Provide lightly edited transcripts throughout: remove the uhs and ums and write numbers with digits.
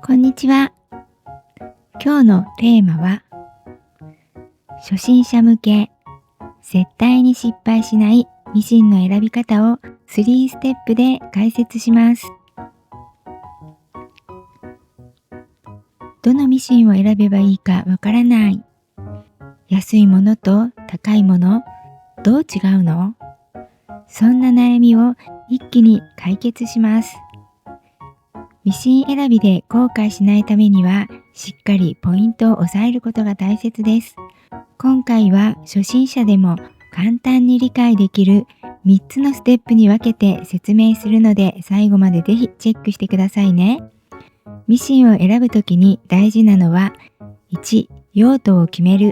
こんにちは。今日のテーマは、初心者向け、絶対に失敗しないミシンの選び方を3ステップで解説します。どのミシンを選べばいいかわからない。安いものと高いもの、どう違うの？そんな悩みを一気に解決します。ミシン選びで後悔しないためには、しっかりポイントを押さえることが大切です。今回は初心者でも簡単に理解できる3つのステップに分けて説明するので、最後までぜひチェックしてくださいね。ミシンを選ぶときに大事なのは、1、用途を決める。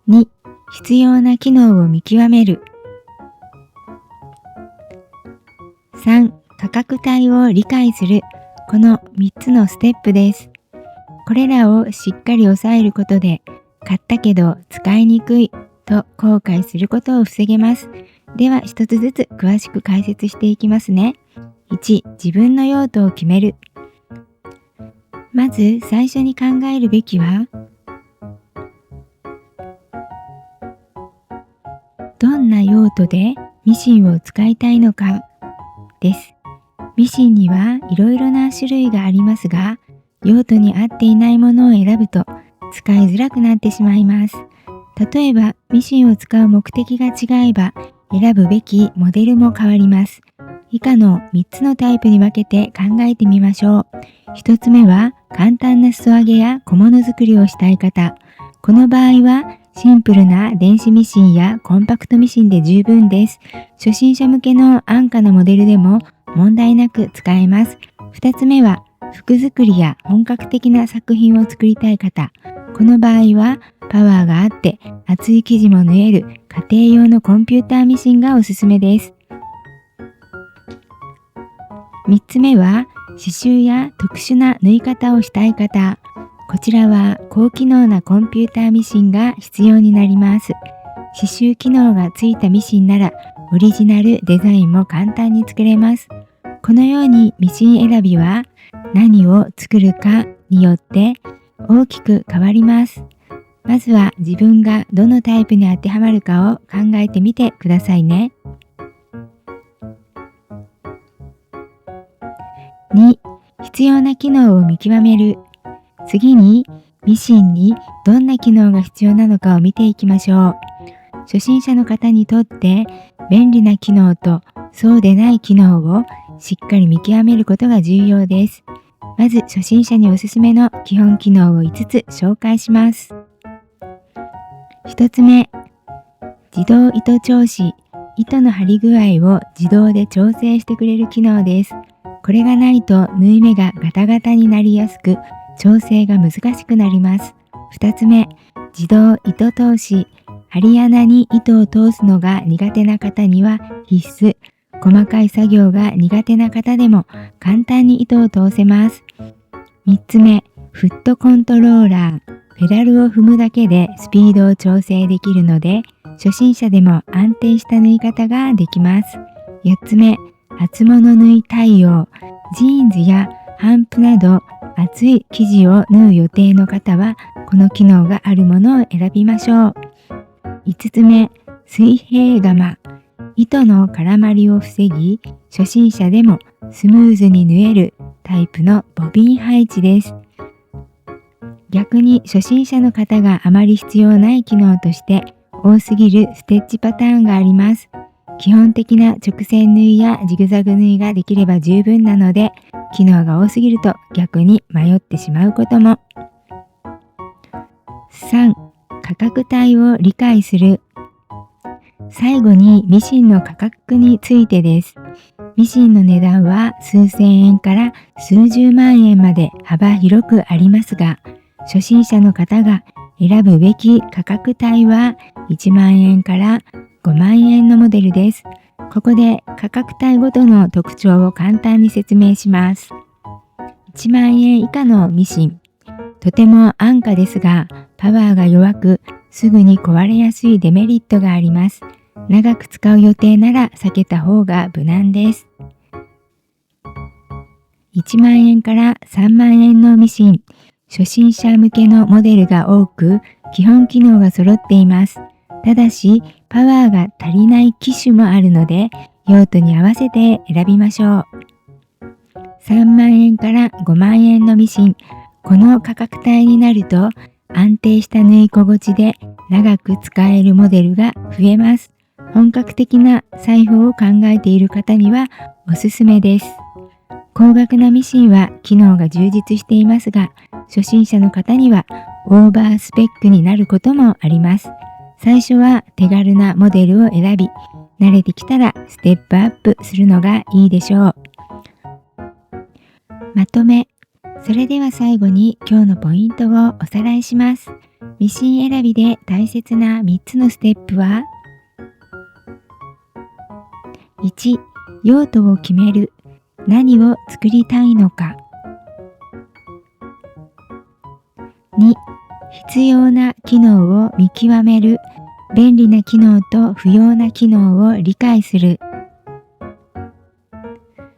2、必要な機能を見極める。3、価格帯を理解する。この3つのステップです。これらをしっかり押さえることで、買ったけど使いにくいと後悔することを防げます。では一つずつ詳しく解説していきますね。1、自分の用途を決める。まず最初に考えるべきは、どんな用途でミシンを使いたいのかです。ミシンにはいろいろな種類がありますが、用途に合っていないものを選ぶと使いづらくなってしまいます。例えば、ミシンを使う目的が違えば、選ぶべきモデルも変わります。以下の3つのタイプに分けて考えてみましょう。1つ目は、簡単な裾上げや小物作りをしたい方。この場合は、シンプルな電子ミシンやコンパクトミシンで十分です。初心者向けの安価なモデルでも問題なく使えます。2つ目は、服作りや本格的な作品を作りたい方。この場合は、パワーがあって厚い生地も縫える家庭用のコンピューターミシンがおすすめです。3つ目は、刺繍や特殊な縫い方をしたい方。こちらは高機能なコンピューターミシンが必要になります。刺繍機能がついたミシンなら、オリジナルデザインも簡単に作れます。このようにミシン選びは何を作るかによって大きく変わります。まずは自分がどのタイプに当てはまるかを考えてみてくださいね。2、必要な機能を見極める。次に、ミシンにどんな機能が必要なのかを見ていきましょう。初心者の方にとって便利な機能とそうでない機能をしっかり見極めることが重要です。まず初心者におすすめの基本機能を5つ紹介します。1つ目、自動糸調子。糸の張り具合を自動で調整してくれる機能です。これがないと縫い目がガタガタになりやすく、調整が難しくなります。2つ目、自動糸通し。針穴に糸を通すのが苦手な方には必須。細かい作業が苦手な方でも簡単に糸を通せます。3つ目、フットコントローラー。ペダルを踏むだけでスピードを調整できるので、初心者でも安定した縫い方ができます。4つ目、厚物縫い対応。ジーンズや帆布など厚い生地を縫う予定の方は、この機能があるものを選びましょう。5つ目、水平鎌。糸の絡まりを防ぎ、初心者でもスムーズに縫えるタイプのボビン配置です。逆に初心者の方があまり必要ない機能として多すぎるステッチパターンがあります。基本的な直線縫いやジグザグ縫いができれば十分なので、機能が多すぎると逆に迷ってしまうことも。3、価格帯を理解する。最後にミシンの価格についてです。ミシンの値段は数千円から数十万円まで幅広くありますが、初心者の方が選ぶべき価格帯は1万円から5万円のモデルです。ここで価格帯ごとの特徴を簡単に説明します。1万円以下のミシン。とても安価ですが、パワーが弱く、すぐに壊れやすいデメリットがあります。長く使う予定なら避けた方が無難です。1万円から3万円のミシン、初心者向けのモデルが多く、基本機能が揃っています。ただし、パワーが足りない機種もあるので、用途に合わせて選びましょう。3万円から5万円のミシン、この価格帯になると、安定した縫い心地で長く使えるモデルが増えます。本格的な裁縫を考えている方にはおすすめです。高額なミシンは機能が充実していますが、初心者の方にはオーバースペックになることもあります。最初は手軽なモデルを選び、慣れてきたらステップアップするのがいいでしょう。まとめ。それでは最後に今日のポイントをおさらいします。ミシン選びで大切な3つのステップは、1、用途を決める。何を作りたいのか。2、必要な機能を見極める。便利な機能と不要な機能を理解する。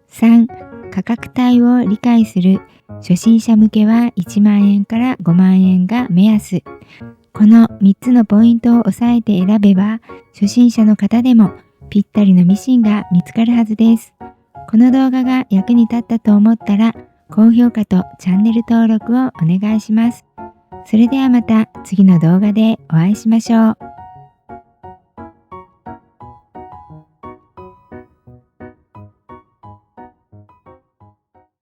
3、価格帯を理解する。初心者向けは1万円から5万円が目安。この3つのポイントを押さえて選べば、初心者の方でもぴったりのミシンが見つかるはずです。この動画が役に立ったと思ったら、高評価とチャンネル登録をお願いします。それではまた次の動画でお会いしましょう。